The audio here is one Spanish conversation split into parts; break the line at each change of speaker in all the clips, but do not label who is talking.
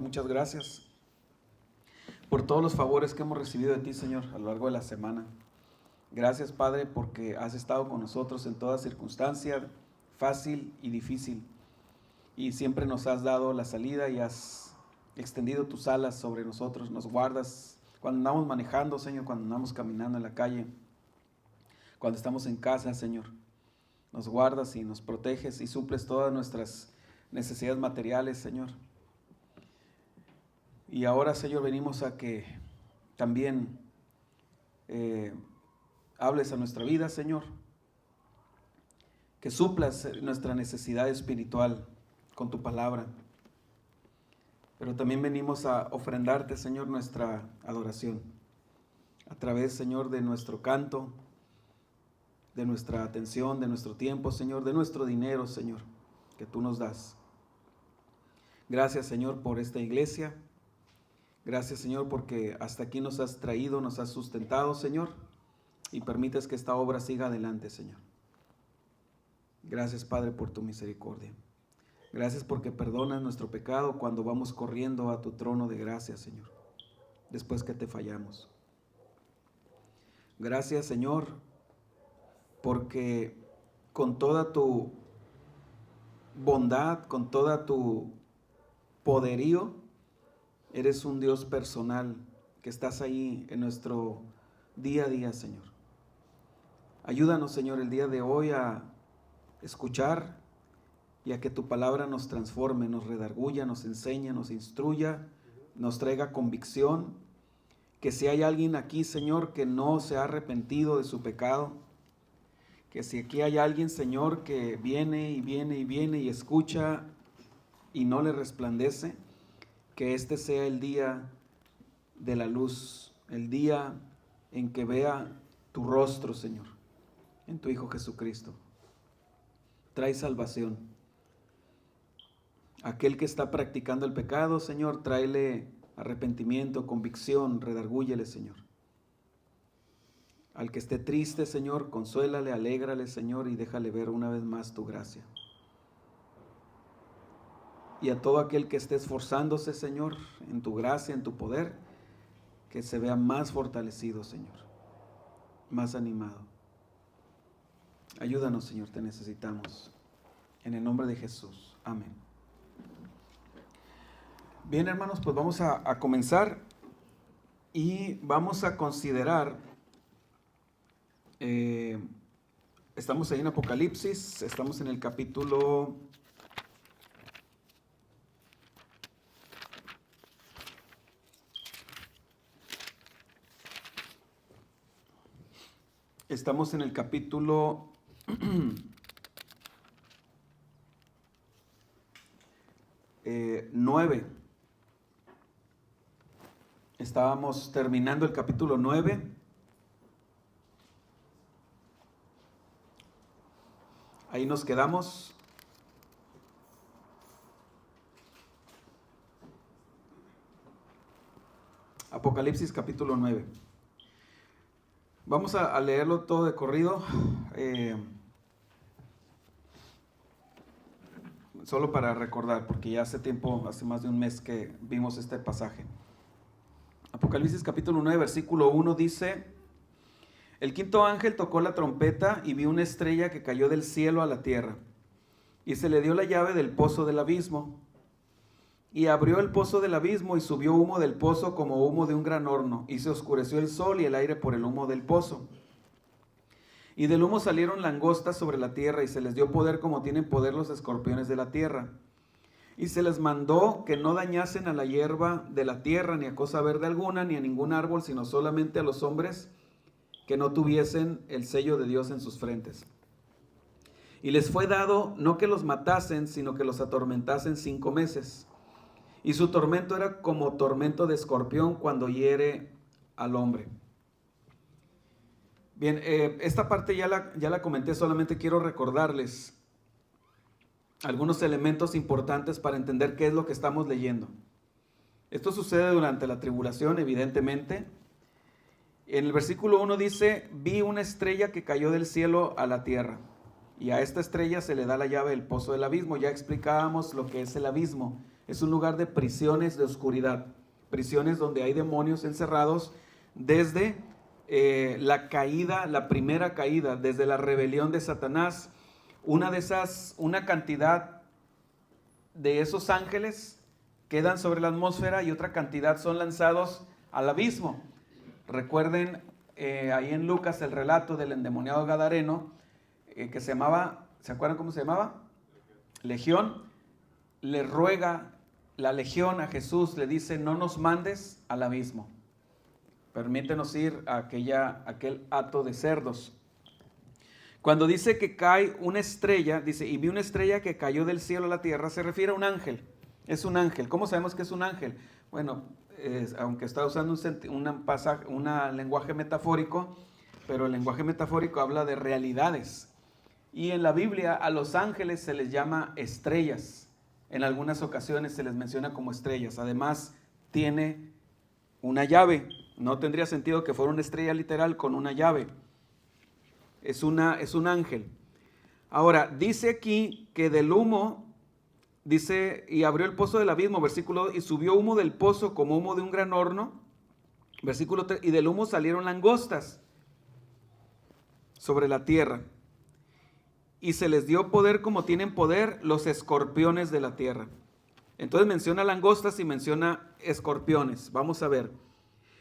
Muchas gracias por todos los favores que hemos recibido de ti, Señor, a lo largo de la semana. Gracias, Padre, porque has estado con nosotros en toda circunstancia, fácil y difícil. Y siempre nos has dado la salida y has extendido tus alas sobre nosotros. Nos guardas cuando andamos manejando, Señor, cuando andamos caminando en la calle, cuando estamos en casa, Señor. Nos guardas y nos proteges y suples todas nuestras necesidades materiales, Señor. Y ahora, Señor, venimos a que también hables a nuestra vida, Señor. Que suplas nuestra necesidad espiritual con tu palabra. Pero también venimos a ofrendarte, Señor, nuestra adoración. A través, Señor, de nuestro canto, de nuestra atención, de nuestro tiempo, Señor, de nuestro dinero, Señor, que tú nos das. Gracias, Señor, por esta iglesia. Gracias, Señor, porque hasta aquí nos has traído, nos has sustentado, Señor, y permites que esta obra siga adelante, Señor. Gracias, Padre, por tu misericordia. Gracias porque perdonas nuestro pecado cuando vamos corriendo a tu trono de gracia, Señor, después que te fallamos. Gracias, Señor, porque con toda tu bondad, con toda tu poderío, eres un Dios personal que estás ahí en nuestro día a día, Señor. Ayúdanos, Señor, el día de hoy a escuchar y a que tu palabra nos transforme, nos redarguya, nos enseñe, nos instruya, nos traiga convicción. Que si hay alguien aquí, Señor, que no se ha arrepentido de su pecado, que si aquí hay alguien, Señor, que viene y escucha y no le resplandece, que este sea el día de la luz, el día en que vea tu rostro, Señor, en tu Hijo Jesucristo. Trae salvación. Aquel que está practicando el pecado, Señor, tráele arrepentimiento, convicción, redargúyele, Señor. Al que esté triste, Señor, consuélale, alégrale, Señor, y déjale ver una vez más tu gracia. Y a todo aquel que esté esforzándose, Señor, en tu gracia, en tu poder, que se vea más fortalecido, Señor, más animado. Ayúdanos, Señor, te necesitamos. En el nombre de Jesús. Amén. Bien, hermanos, pues vamos a comenzar y vamos a considerar, estamos ahí en Apocalipsis, estamos en el capítulo 9. Estábamos terminando el capítulo 9. Ahí nos quedamos. Apocalipsis capítulo 9. Vamos a leerlo todo de corrido. Solo para recordar, porque ya hace tiempo, hace más de un mes que vimos este pasaje. Apocalipsis capítulo 9, versículo 1 dice: El quinto ángel tocó la trompeta y vi una estrella que cayó del cielo a la tierra, y se le dio la llave del pozo del abismo. Y abrió el pozo del abismo y subió humo del pozo como humo de un gran horno, y se oscureció el sol y el aire por el humo del pozo. Y del humo salieron langostas sobre la tierra, y se les dio poder como tienen poder los escorpiones de la tierra. Y se les mandó que no dañasen a la hierba de la tierra, ni a cosa verde alguna, ni a ningún árbol, sino solamente a los hombres que no tuviesen el sello de Dios en sus frentes. Y les fue dado no que los matasen, sino que los atormentasen 5 meses. Y su tormento era como tormento de escorpión cuando hiere al hombre. Bien, esta parte ya la comenté, solamente quiero recordarles algunos elementos importantes para entender qué es lo que estamos leyendo. Esto sucede durante la tribulación, evidentemente. En el versículo 1 dice: vi una estrella que cayó del cielo a la tierra, y a esta estrella se le da la llave del pozo del abismo. Ya explicábamos lo que es el abismo. Es un lugar de prisiones de oscuridad, prisiones donde hay demonios encerrados desde la caída, la primera caída, desde la rebelión de Satanás. Una cantidad de esos ángeles quedan sobre la atmósfera y otra cantidad son lanzados al abismo. Recuerden ahí en Lucas el relato del endemoniado gadareno que se llamaba, ¿se acuerdan cómo se llamaba? Legión. Le ruega la legión a Jesús, le dice: no nos mandes al abismo, permítenos ir a aquel hato de cerdos. Cuando dice que cae una estrella, dice: y vi una estrella que cayó del cielo a la tierra, se refiere a un ángel. Es un ángel. ¿Cómo sabemos que es un ángel? Bueno, aunque está usando un lenguaje metafórico, pero el lenguaje metafórico habla de realidades. Y en la Biblia a los ángeles se les llama estrellas. En algunas ocasiones se les menciona como estrellas. Además, tiene una llave. No tendría sentido que fuera una estrella literal con una llave. Es un ángel. Ahora, dice aquí que del humo, dice: y abrió el pozo del abismo, versículo 2, y subió humo del pozo como humo de un gran horno. Versículo 3, y del humo salieron langostas sobre la tierra. Y se les dio poder como tienen poder los escorpiones de la tierra. Entonces menciona langostas y menciona escorpiones. Vamos a ver.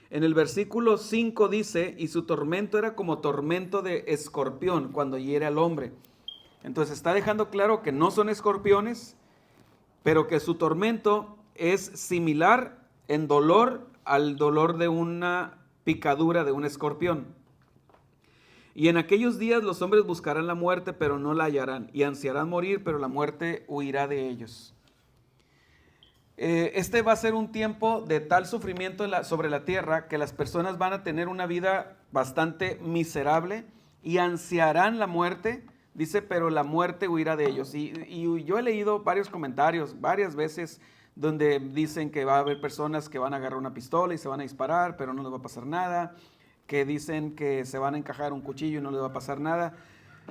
En el versículo 5 dice: y su tormento era como tormento de escorpión cuando hiere al hombre. Entonces está dejando claro que no son escorpiones, pero que su tormento es similar en dolor al dolor de una picadura de un escorpión. Y en aquellos días los hombres buscarán la muerte, pero no la hallarán, y ansiarán morir, pero la muerte huirá de ellos. Este va a ser un tiempo de tal sufrimiento sobre la tierra que las personas van a tener una vida bastante miserable y ansiarán la muerte, dice, pero la muerte huirá de ellos. Y yo he leído varios comentarios, varias veces, donde dicen que va a haber personas que van a agarrar una pistola y se van a disparar, pero no les va a pasar nada, que dicen que se van a encajar un cuchillo y no les va a pasar nada.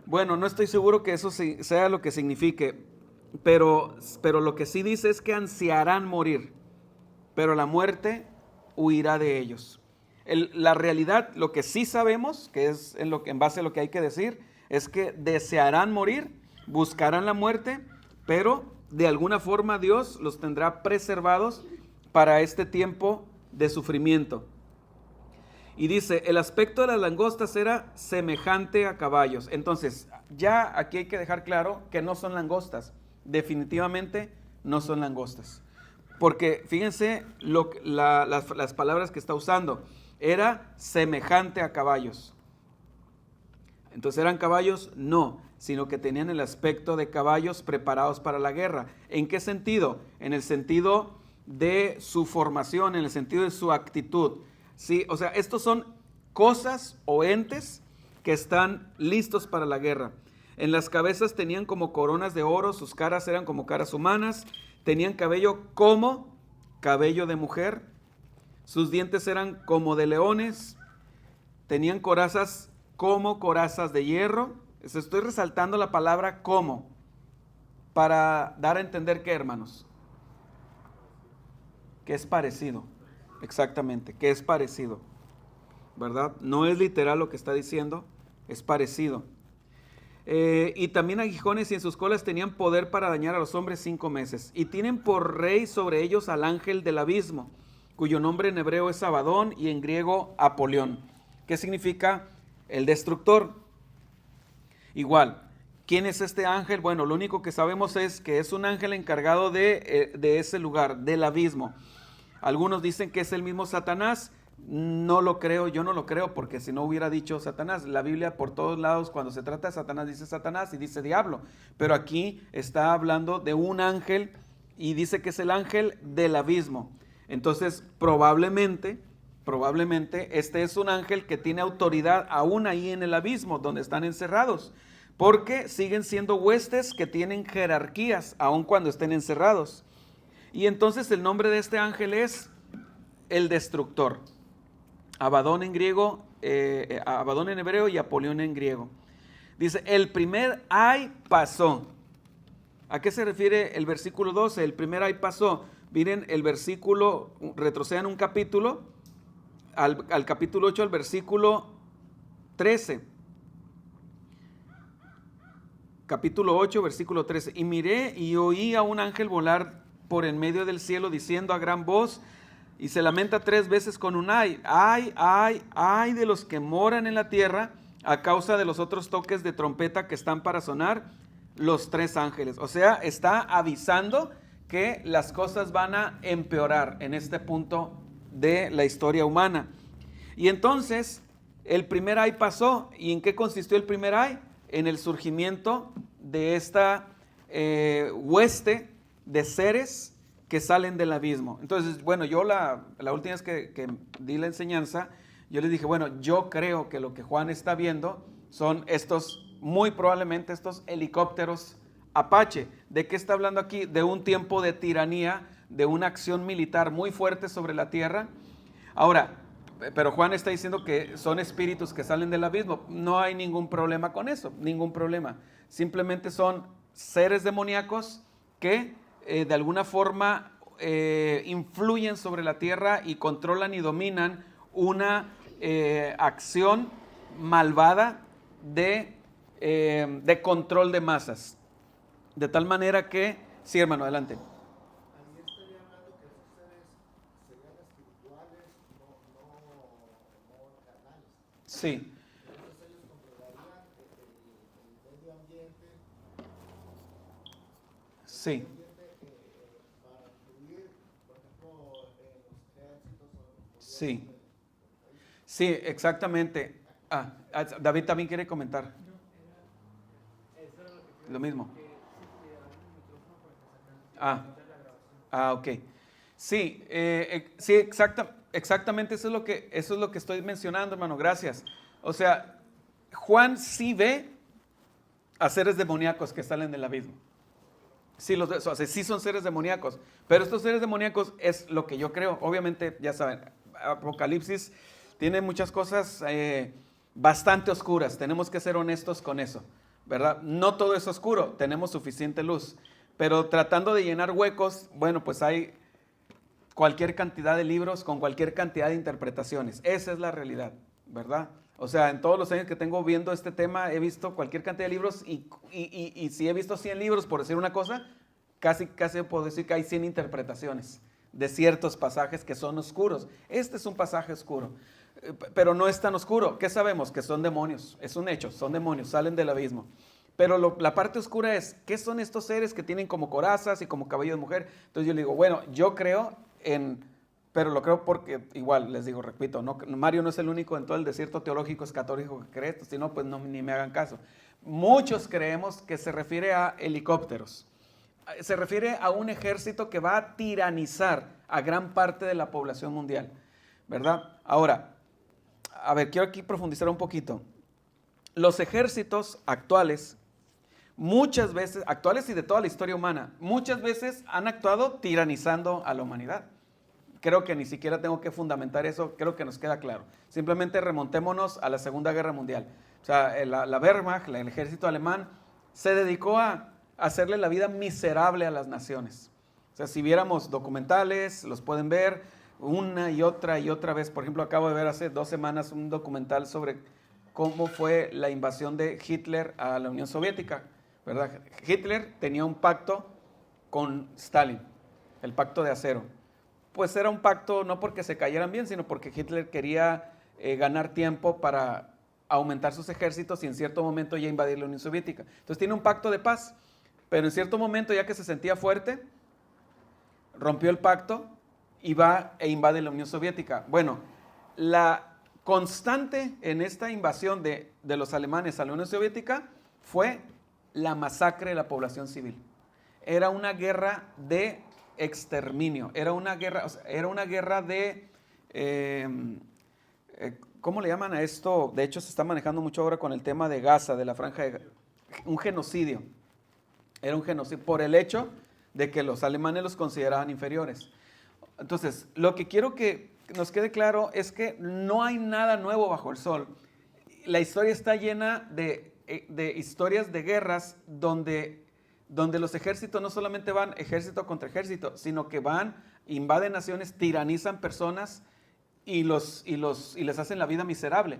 Bueno, no estoy seguro que eso sea lo que signifique, pero lo que sí dice es que ansiarán morir, pero la muerte huirá de ellos. La realidad, lo que sí sabemos, que es en base a lo que hay que decir, es que desearán morir, buscarán la muerte, pero de alguna forma Dios los tendrá preservados para este tiempo de sufrimiento. Y dice: el aspecto de las langostas era semejante a caballos. Entonces, ya aquí hay que dejar claro que no son langostas. Definitivamente no son langostas. Porque fíjense las palabras que está usando. Era semejante a caballos. Entonces, ¿eran caballos? No, sino que tenían el aspecto de caballos preparados para la guerra. ¿En qué sentido? En el sentido de su formación, en el sentido de su actitud. Sí, o sea, estos son cosas o entes que están listos para la guerra. En las cabezas tenían como coronas de oro, sus caras eran como caras humanas, tenían cabello como cabello de mujer, sus dientes eran como de leones, tenían corazas como corazas de hierro. Estoy resaltando la palabra como para dar a entender que, hermanos, que es parecido. Exactamente, que es parecido, ¿verdad? No es literal lo que está diciendo, es parecido. Y también aguijones, y en sus colas tenían poder para dañar a los hombres 5 meses. Y tienen por rey sobre ellos al ángel del abismo, cuyo nombre en hebreo es Abadón y en griego Apolión. ¿Qué significa? El destructor. Igual, ¿quién es este ángel? Bueno, lo único que sabemos es que es un ángel encargado de ese lugar, del abismo. Algunos dicen que es el mismo Satanás. No lo creo, yo no lo creo, porque si no hubiera dicho Satanás. La Biblia por todos lados, cuando se trata de Satanás, dice Satanás y dice diablo. Pero aquí está hablando de un ángel y dice que es el ángel del abismo. Entonces, probablemente este es un ángel que tiene autoridad aún ahí en el abismo, donde están encerrados. Porque siguen siendo huestes que tienen jerarquías, aun cuando estén encerrados. Y entonces el nombre de este ángel es el destructor. Abadón en griego, Abadón en hebreo y Apolión en griego. Dice, el primer ay pasó. ¿A qué se refiere el versículo 12? El primer ay pasó. Miren el versículo, retrocedan un capítulo, al capítulo 8, al versículo 13. Capítulo 8, versículo 13. Y miré y oí a un ángel volar por en medio del cielo diciendo a gran voz, y se lamenta 3 veces con un ay. Ay, ay, ay de los que moran en la tierra a causa de los otros toques de trompeta que están para sonar, los 3 ángeles. O sea, está avisando que las cosas van a empeorar en este punto de la historia humana. Y entonces, el primer ay pasó. ¿Y en qué consistió el primer ay? En el surgimiento de esta hueste de seres que salen del abismo. Entonces, bueno, yo la última vez que di la enseñanza, yo les dije, bueno, yo creo que lo que Juan está viendo son estos, muy probablemente estos helicópteros Apache. ¿De qué está hablando aquí? De un tiempo de tiranía, de una acción militar muy fuerte sobre la tierra. Ahora, pero Juan está diciendo que son espíritus que salen del abismo. No hay ningún problema con eso, ningún problema. Simplemente son seres demoníacos que de alguna forma influyen sobre la tierra y controlan y dominan una acción malvada de control de masas. De tal manera que, sí, hermano, adelante.
Ahí estaría hablando que esos seres serían espirituales, no carnales.
Sí.
Entonces ellos controlarían el medio ambiente.
Sí.
Para influir, por ejemplo, en los ejércitos o en los
Sí.
gobiernos.
Sí, exactamente. David también quiere comentar. Lo mismo. Ok. Sí, sí, exactamente eso es lo que estoy mencionando, hermano. Gracias. O sea, Juan sí ve a seres demoníacos que salen del abismo. Sí, o sea, sí son seres demoníacos, pero estos seres demoníacos es lo que yo creo. Obviamente, ya saben, Apocalipsis tiene muchas cosas bastante oscuras. Tenemos que ser honestos con eso, ¿verdad? No todo es oscuro, tenemos suficiente luz, pero tratando de llenar huecos, bueno, pues hay cualquier cantidad de libros con cualquier cantidad de interpretaciones. Esa es la realidad, ¿verdad? O sea, en todos los años que tengo viendo este tema, he visto cualquier cantidad de libros y si he visto 100 libros, por decir una cosa, casi puedo decir que hay 100 interpretaciones de ciertos pasajes que son oscuros. Este es un pasaje oscuro, pero no es tan oscuro. ¿Qué sabemos? Que son demonios, es un hecho, son demonios, salen del abismo. Pero la parte oscura es, ¿qué son estos seres que tienen como corazas y como cabello de mujer? Entonces yo le digo, bueno, yo creo pero lo creo porque, igual, les digo, repito, no, Mario no es el único en todo el desierto teológico escatólico que cree esto, si no, pues no, ni me hagan caso. Muchos creemos que se refiere a helicópteros, se refiere a un ejército que va a tiranizar a gran parte de la población mundial, ¿verdad? Ahora, a ver, quiero aquí profundizar un poquito. Los ejércitos actuales, muchas veces, actuales y de toda la historia humana, muchas veces han actuado tiranizando a la humanidad. Creo que ni siquiera tengo que fundamentar eso, creo que nos queda claro. Simplemente remontémonos a la Segunda Guerra Mundial. O sea, la Wehrmacht, el ejército alemán, se dedicó a hacerle la vida miserable a las naciones. O sea, si viéramos documentales, los pueden ver una y otra vez. Por ejemplo, acabo de ver hace 2 semanas un documental sobre cómo fue la invasión de Hitler a la Unión Soviética, ¿verdad? Hitler tenía un pacto con Stalin, el pacto de acero. Pues era un pacto no porque se cayeran bien, sino porque Hitler quería ganar tiempo para aumentar sus ejércitos y en cierto momento ya invadir la Unión Soviética. Entonces tiene un pacto de paz, pero en cierto momento, ya que se sentía fuerte, rompió el pacto y va e invade la Unión Soviética. Bueno, la constante en esta invasión de los alemanes a la Unión Soviética fue la masacre de la población civil. Era una guerra de exterminio, era una guerra de, ¿cómo le llaman a esto? De hecho se está manejando mucho ahora con el tema de Gaza, de la franja de Gaza, un genocidio. Era un genocidio por el hecho de que los alemanes los consideraban inferiores. Entonces, lo que quiero que nos quede claro es que no hay nada nuevo bajo el sol. La historia está llena de historias de guerras donde donde los ejércitos no solamente van ejército contra ejército, sino que van, invaden naciones, tiranizan personas y les hacen la vida miserable.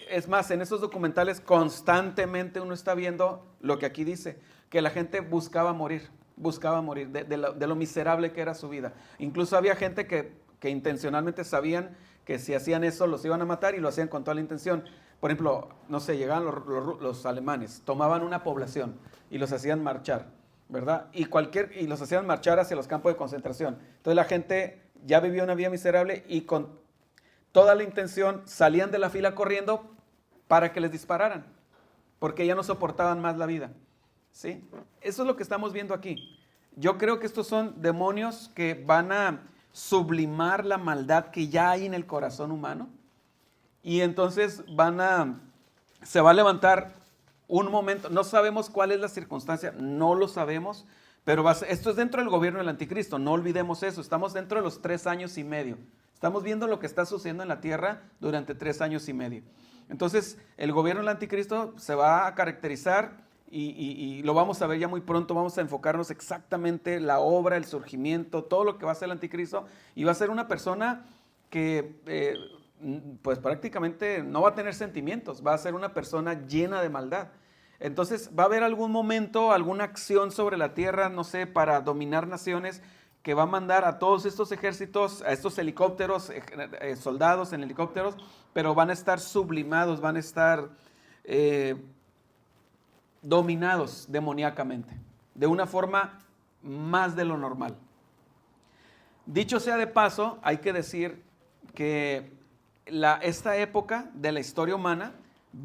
Es más, en esos documentales constantemente uno está viendo lo que aquí dice, que la gente buscaba morir de lo miserable que era su vida. Incluso había gente que intencionalmente sabían que si hacían eso los iban a matar y lo hacían con toda la intención. Por ejemplo, no sé, llegaban los alemanes, tomaban una población y los hacían marchar, ¿verdad? Y los hacían marchar hacia los campos de concentración. Entonces la gente ya vivía una vida miserable y con toda la intención salían de la fila corriendo para que les dispararan, porque ya no soportaban más la vida, ¿sí? Eso es lo que estamos viendo aquí. Yo creo que estos son demonios que van a sublimar la maldad que ya hay en el corazón humano, y entonces se va a levantar un momento, no sabemos cuál es la circunstancia, no lo sabemos, pero esto es dentro del gobierno del anticristo, no olvidemos eso, estamos dentro de los 3 años y medio, estamos viendo lo que está sucediendo en la tierra durante 3 años y medio. Entonces el gobierno del anticristo se va a caracterizar y lo vamos a ver ya muy pronto, vamos a enfocarnos exactamente la obra, el surgimiento, todo lo que va a hacer el anticristo, y va a ser una persona que pues prácticamente no va a tener sentimientos, va a ser una persona llena de maldad. Entonces va a haber algún momento, alguna acción sobre la tierra, no sé, para dominar naciones, que va a mandar a todos estos ejércitos, a estos helicópteros, soldados en helicópteros, pero van a estar sublimados, van a estar dominados demoníacamente, de una forma más de lo normal. Dicho sea de paso, hay que decir que esta época de la historia humana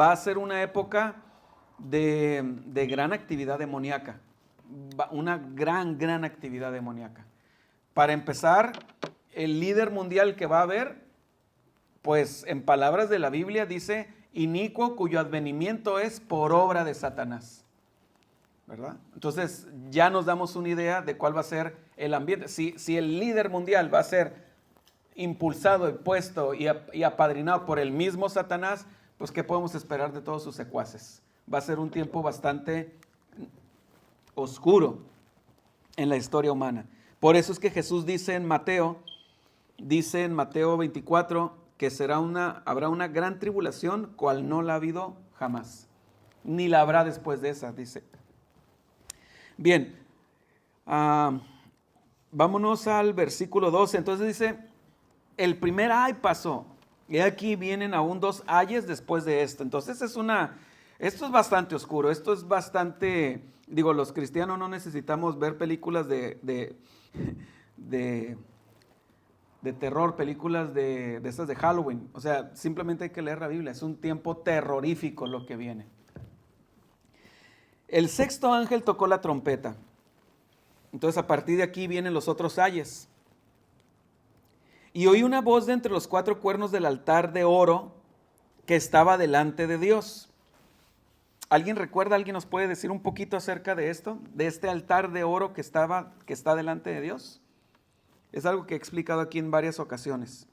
va a ser una época de gran actividad demoníaca, una gran actividad demoníaca. Para empezar, el líder mundial que va a haber, pues en palabras de la Biblia dice, inicuo cuyo advenimiento es por obra de Satanás, ¿verdad? Entonces ya nos damos una idea de cuál va a ser el ambiente. Si el líder mundial va a ser impulsado, impuesto y apadrinado por el mismo Satanás, pues ¿qué podemos esperar de todos sus secuaces? Va a ser un tiempo bastante oscuro en la historia humana. Por eso es que Jesús dice en Mateo 24, que habrá una gran tribulación, cual no la ha habido jamás, ni la habrá después de esa, dice. Bien, vámonos al versículo 12. Entonces dice, el primer ay pasó, y aquí vienen aún 2 ayes después de esto. Entonces esto es bastante oscuro, esto es bastante, los cristianos no necesitamos ver películas de terror, películas de estas de Halloween. O sea, simplemente hay que leer la Biblia. Es un tiempo terrorífico lo que viene. El 6º ángel tocó la trompeta. Entonces a partir de aquí vienen los otros ayes. Y oí una voz de entre los 4 cuernos del altar de oro que estaba delante de Dios. ¿Alguien recuerda? ¿Alguien nos puede decir un poquito acerca de esto? De este altar de oro que está delante de Dios. Es algo que he explicado aquí en varias ocasiones.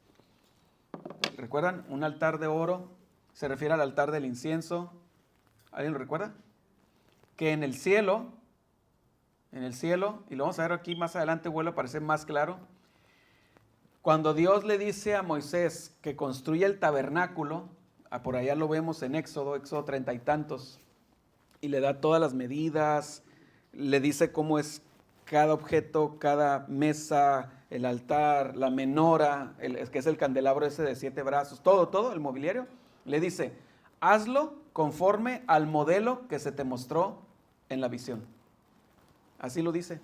¿Recuerdan? Un altar de oro se refiere al altar del incienso. ¿Alguien lo recuerda? Que en el cielo, y lo vamos a ver aquí más adelante, vuelve a aparecer más claro. Cuando Dios le dice a Moisés que construya el tabernáculo, por allá lo vemos en Éxodo 30 y tantos, y le da todas las medidas, le dice cómo es cada objeto, cada mesa, el altar, la menora, que es el candelabro ese de 7 brazos, todo el mobiliario, le dice, hazlo conforme al modelo que se te mostró en la visión. Así lo dice,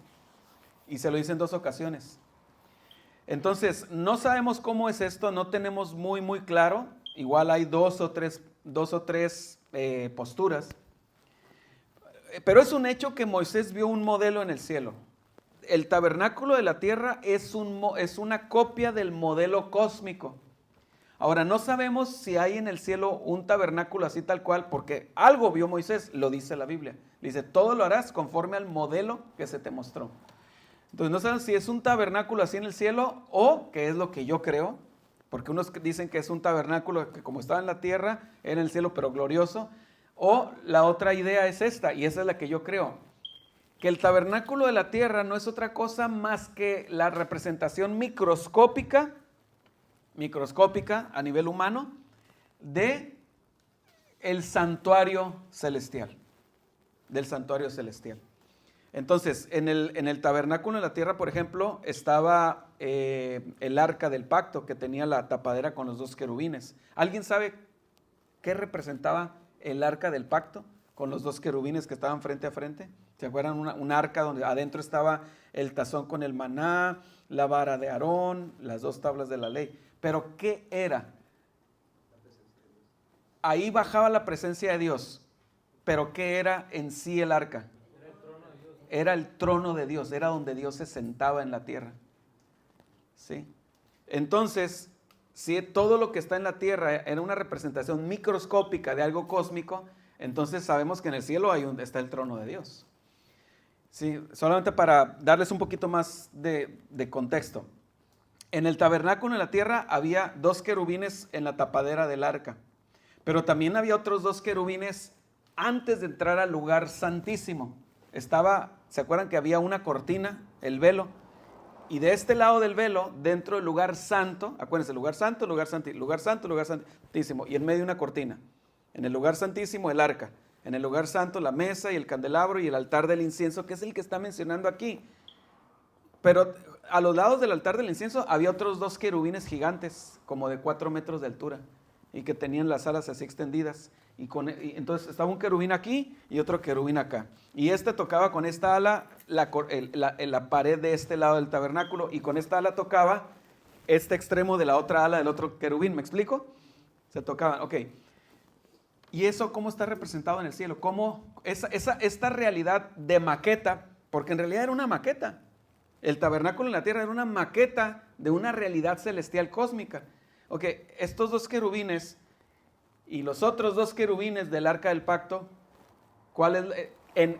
y se lo dice en 2 ocasiones. Entonces, no sabemos cómo es esto, no tenemos muy claro, igual hay dos o tres posturas, pero es un hecho que Moisés vio un modelo en el cielo. El tabernáculo de la tierra es una copia del modelo cósmico. Ahora, no sabemos si hay en el cielo un tabernáculo así tal cual, porque algo vio Moisés, lo dice la Biblia. Dice, todo lo harás conforme al modelo que se te mostró. Entonces, no sabemos si es un tabernáculo así en el cielo o, que es lo que yo creo, porque unos dicen que es un tabernáculo que como estaba en la tierra, era en el cielo pero glorioso, o la otra idea es esta, y esa es la que yo creo, que el tabernáculo de la tierra no es otra cosa más que la representación microscópica a nivel humano de el santuario celestial, del santuario celestial. Entonces, en el tabernáculo de la tierra, por ejemplo, estaba el arca del pacto que tenía la tapadera con los 2 querubines. ¿Alguien sabe qué representaba el arca del pacto con los 2 querubines que estaban frente a frente? ¿Se acuerdan? Un arca donde adentro estaba el tazón con el maná, la vara de Aarón, las 2 tablas de la ley. ¿Pero qué era? Ahí bajaba la presencia de Dios. ¿Pero qué era en sí el arca? Era el trono de Dios, era donde Dios se sentaba en la tierra. ¿Sí? Entonces, si todo lo que está en la tierra era una representación microscópica de algo cósmico, entonces sabemos que en el cielo está el trono de Dios. Sí, solamente para darles un poquito más de contexto. En el tabernáculo en la tierra había 2 querubines en la tapadera del arca, pero también había otros 2 querubines antes de entrar al lugar santísimo. ¿Se acuerdan que había una cortina, el velo? Y de este lado del velo, dentro del lugar santo, acuérdense, lugar santo, lugar santísimo, y en medio una cortina. En el lugar santísimo el arca, en el lugar santo la mesa y el candelabro y el altar del incienso, que es el que está mencionando aquí. Pero a los lados del altar del incienso había otros 2 querubines gigantes, como de 4 metros de altura, y que tenían las alas así extendidas. Y entonces estaba un querubín aquí y otro querubín acá. Y tocaba con esta ala la pared de este lado del tabernáculo, y con esta ala tocaba este extremo de la otra ala del otro querubín. ¿Me explico? Se tocaban, ok. ¿Y eso cómo está representado en el cielo? ¿Cómo esta realidad de maqueta? Porque en realidad era una maqueta. El tabernáculo en la tierra era una maqueta de una realidad celestial cósmica. Ok, estos 2 querubines y los otros 2 querubines del arca del pacto,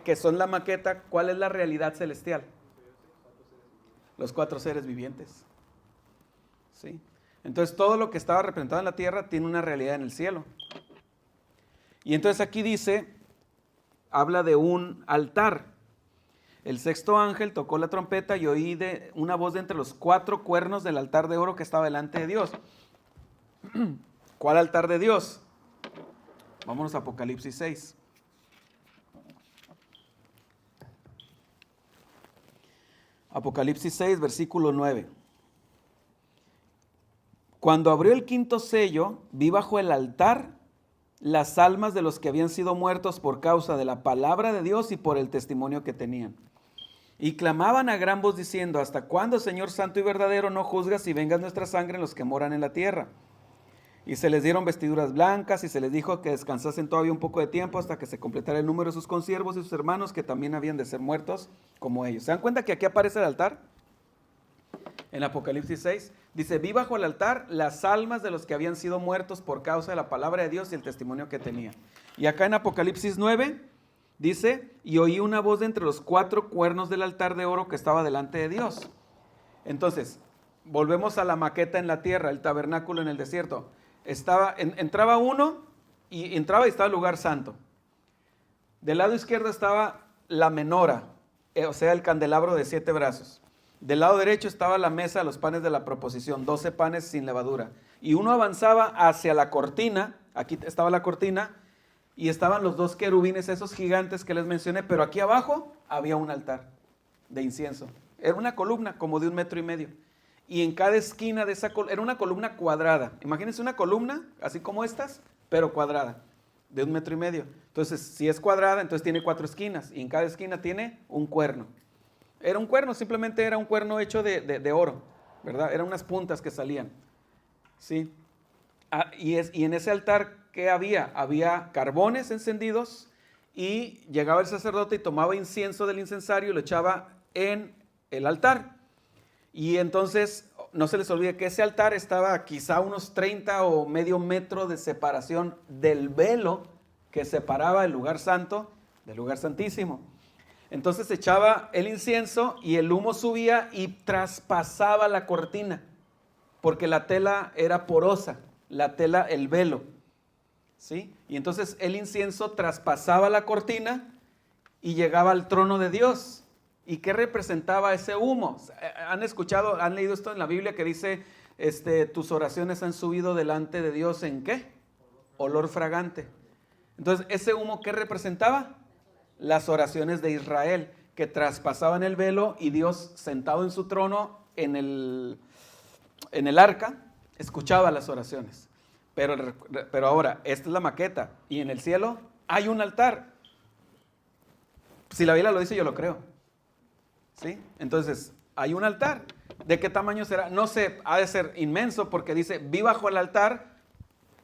que son la maqueta, ¿cuál es la realidad celestial? Los 4 seres vivientes. ¿Sí? Entonces todo lo que estaba representado en la tierra tiene una realidad en el cielo. Y entonces aquí habla de un altar. El 6º ángel tocó la trompeta y oí una voz de entre los 4 cuernos del altar de oro que estaba delante de Dios. ¿Cuál altar de Dios? Vámonos a Apocalipsis 6. Apocalipsis 6, versículo 9. Cuando abrió el 5º sello, vi bajo el altar las almas de los que habían sido muertos por causa de la palabra de Dios y por el testimonio que tenían. Y clamaban a gran voz diciendo: ¿hasta cuándo, Señor santo y verdadero, no juzgas y vengas nuestra sangre en los que moran en la tierra? Y se les dieron vestiduras blancas y se les dijo que descansasen todavía un poco de tiempo hasta que se completara el número de sus consiervos y sus hermanos, que también habían de ser muertos como ellos. ¿Se dan cuenta que aquí aparece el altar? En Apocalipsis 6 dice: vi bajo el altar las almas de los que habían sido muertos por causa de la palabra de Dios y el testimonio que tenían. Y acá en Apocalipsis 9 dice: y oí una voz de entre los 4 cuernos del altar de oro que estaba delante de Dios. Entonces, volvemos a la maqueta en la tierra, el tabernáculo en el desierto. Entraba uno y estaba el lugar santo. Del lado izquierdo estaba la menora, o sea, el candelabro de 7 brazos. Del lado derecho estaba la mesa de los panes de la proposición, 12 panes sin levadura. Y uno avanzaba hacia la cortina, aquí estaba la cortina, y estaban los 2 querubines, esos gigantes que les mencioné, pero aquí abajo había un altar de incienso. Era una columna como de 1,5 metros. Y en cada esquina de esa columna, era una columna cuadrada. Imagínense una columna, así como estas, pero cuadrada, de 1,5 metros. Entonces, si es cuadrada, entonces tiene 4 esquinas, y en cada esquina tiene un cuerno. Era un cuerno, simplemente era un cuerno hecho de oro, ¿verdad? Eran unas puntas que salían, ¿sí? Y en ese altar, ¿qué había? Había carbones encendidos, y llegaba el sacerdote y tomaba incienso del incensario y lo echaba en el altar. Y entonces, no se les olvide que ese altar estaba quizá unos 30 o medio metro de separación del velo que separaba el lugar santo del lugar santísimo. Entonces echaba el incienso y el humo subía y traspasaba la cortina, porque la tela era porosa, la tela, el velo, ¿sí? Y entonces el incienso traspasaba la cortina y llegaba al trono de Dios. ¿Y qué representaba ese humo? ¿Han escuchado, han leído esto en la Biblia que dice, tus oraciones han subido delante de Dios en qué? Olor fragante. Entonces, ¿ese humo qué representaba? Las oraciones de Israel, que traspasaban el velo y Dios sentado en su trono en el arca, escuchaba las oraciones. Pero ahora, esta es la maqueta y en el cielo hay un altar. Si la Biblia lo dice, yo lo creo. ¿Sí? Entonces, hay un altar. ¿De qué tamaño será? No sé, ha de ser inmenso porque dice, vi bajo el altar,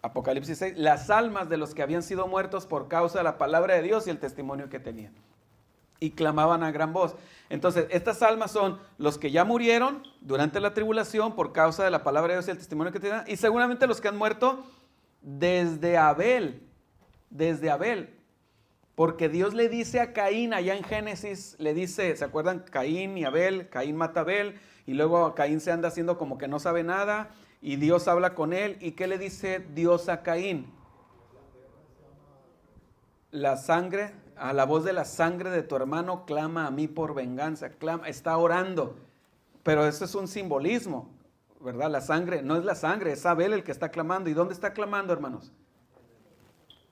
Apocalipsis 6, las almas de los que habían sido muertos por causa de la palabra de Dios y el testimonio que tenían. Y clamaban a gran voz. Entonces, estas almas son los que ya murieron durante la tribulación por causa de la palabra de Dios y el testimonio que tenían. Y seguramente los que han muerto desde Abel. Porque Dios le dice a Caín, allá en Génesis, le dice, ¿se acuerdan? Caín y Abel, Caín mata a Abel, y luego Caín se anda haciendo como que no sabe nada, y Dios habla con él, ¿y qué le dice Dios a Caín? La sangre, a la voz de la sangre de tu hermano, clama a mí por venganza, está orando, pero eso es un simbolismo, ¿verdad? La sangre, no es la sangre, es Abel el que está clamando. ¿Y dónde está clamando, hermanos?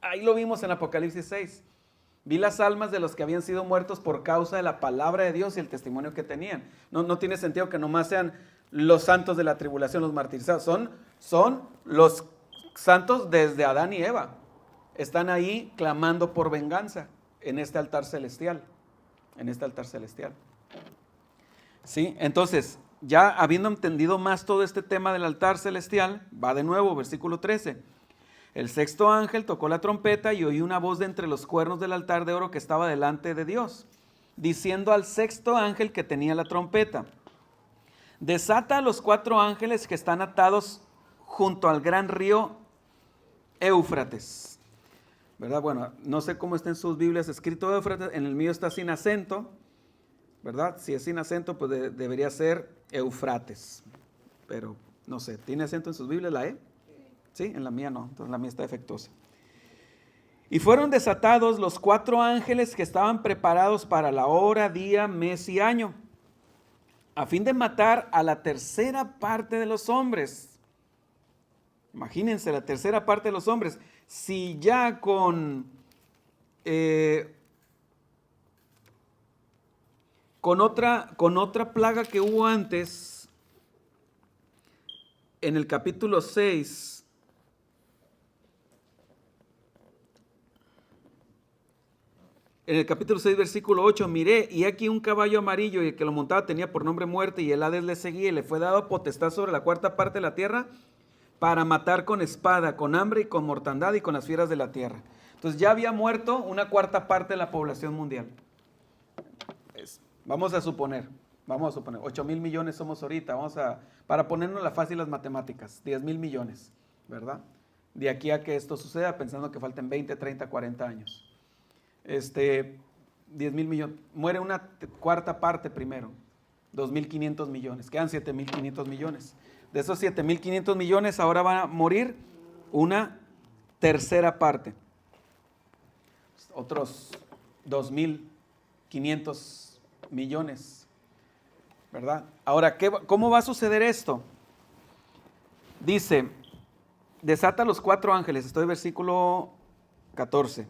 Ahí lo vimos en Apocalipsis 6. Vi las almas de los que habían sido muertos por causa de la palabra de Dios y el testimonio que tenían. No tiene sentido que nomás sean los santos de la tribulación, los martirizados. Son los santos desde Adán y Eva. Están ahí clamando por venganza en este altar celestial. ¿Sí? Entonces, ya habiendo entendido más todo este tema del altar celestial, va de nuevo, versículo 13. El sexto ángel tocó la trompeta y oí una voz de entre los cuernos del altar de oro que estaba delante de Dios, diciendo al sexto ángel que tenía la trompeta: desata a los 4 ángeles que están atados junto al gran río Éufrates. ¿Verdad? Bueno, no sé cómo está en sus Biblias escrito Éufrates, en el mío está sin acento, ¿verdad? Si es sin acento, pues debería ser Eufrates, pero no sé, ¿tiene acento en sus Biblias la E? Sí, en la mía no, entonces la mía está defectuosa. Y fueron desatados los 4 ángeles que estaban preparados para la hora, día, mes y año, a fin de matar a la tercera parte de los hombres. Imagínense, la tercera parte de los hombres. Si ya con otra plaga que hubo antes, en el capítulo 6, en el capítulo 6, versículo 8, miré, y aquí un caballo amarillo, y el que lo montaba tenía por nombre Muerte, y el Hades le seguía, y le fue dado potestad sobre la 4ª parte de la tierra, para matar con espada, con hambre y con mortandad y con las fieras de la tierra. Entonces ya había muerto una 4ª parte de la población mundial. Vamos a suponer, 8,000 millones somos ahorita, para ponernos la fácil las matemáticas, 10,000 millones, ¿verdad? De aquí a que esto suceda, pensando que falten 20, 30, 40 años. 10,000 millones, muere una 4ª parte primero, 2,500 millones, quedan 7,500 millones. De esos 7,500 millones ahora van a morir una tercera parte, otros 2,500 millones, ¿verdad? Ahora, ¿cómo va a suceder esto? Dice, desata a los 4 ángeles, estoy en versículo 14,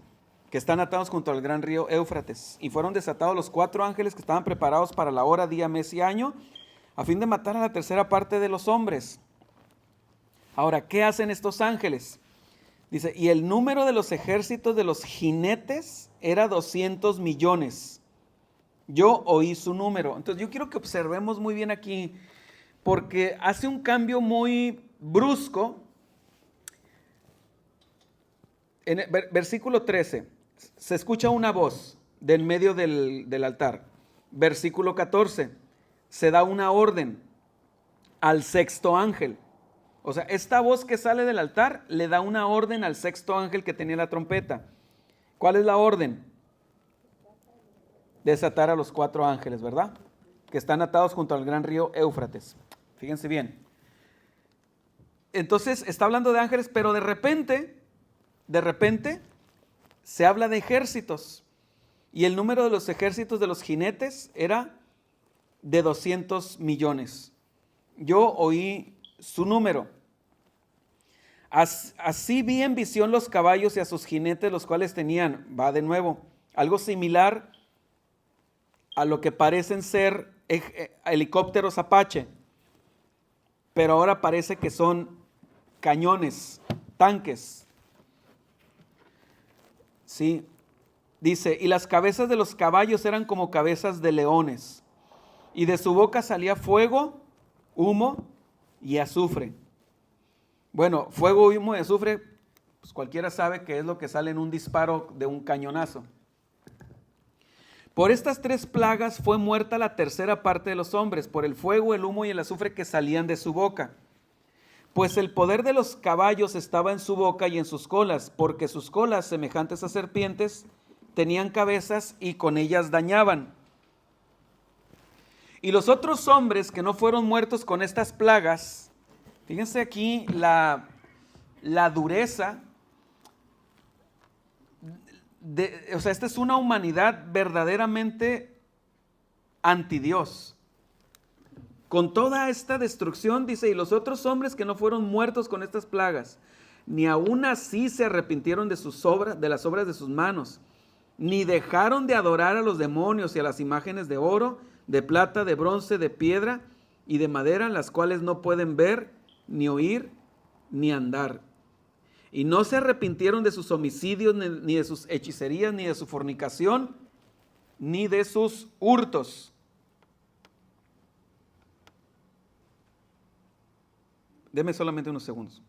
que están atados junto al gran río Éufrates, y fueron desatados los 4 ángeles que estaban preparados para la hora, día, mes y año, a fin de matar a la tercera parte de los hombres. Ahora, ¿qué hacen estos ángeles? Dice, y el número de los ejércitos de los jinetes era 200 millones. Yo oí su número. Entonces yo quiero que observemos muy bien aquí, porque hace un cambio muy brusco. En el versículo 13, se escucha una voz del medio del altar. Versículo 14, se da una orden al sexto ángel. O sea, esta voz que sale del altar le da una orden al sexto ángel que tenía la trompeta. ¿Cuál es la orden? Desatar a los 4 ángeles, ¿verdad? Que están atados junto al gran río Éufrates. Fíjense bien. Entonces está hablando de ángeles, pero de repente se habla de ejércitos. y el número de los ejércitos de los jinetes era de 200 millones. Yo oí su número. Así vi en visión los caballos y a sus jinetes, los cuales tenían, va de nuevo, algo similar a lo que parecen ser helicópteros Apache, pero ahora parece que son cañones, tanques. Sí, dice, y las cabezas de los caballos eran como cabezas de leones, y de su boca salía fuego, humo y azufre. Bueno, fuego, humo y azufre, pues cualquiera sabe que es lo que sale en un disparo de un cañonazo. Por estas 3 plagas fue muerta la tercera parte de los hombres, por el fuego, el humo y el azufre que salían de su boca. Pues el poder de los caballos estaba en su boca y en sus colas, porque sus colas, semejantes a serpientes, tenían cabezas y con ellas dañaban. Y los otros hombres que no fueron muertos con estas plagas, fíjense aquí la dureza. O sea, esta es una humanidad verdaderamente anti Dios. Con toda esta destrucción, dice, y los otros hombres que no fueron muertos con estas plagas, ni aún así se arrepintieron de las obras de sus manos, ni dejaron de adorar a los demonios y a las imágenes de oro, de plata, de bronce, de piedra y de madera, las cuales no pueden ver, ni oír, ni andar. Y no se arrepintieron de sus homicidios, ni de sus hechicerías, ni de su fornicación, ni de sus hurtos. Deme solamente unos segundos.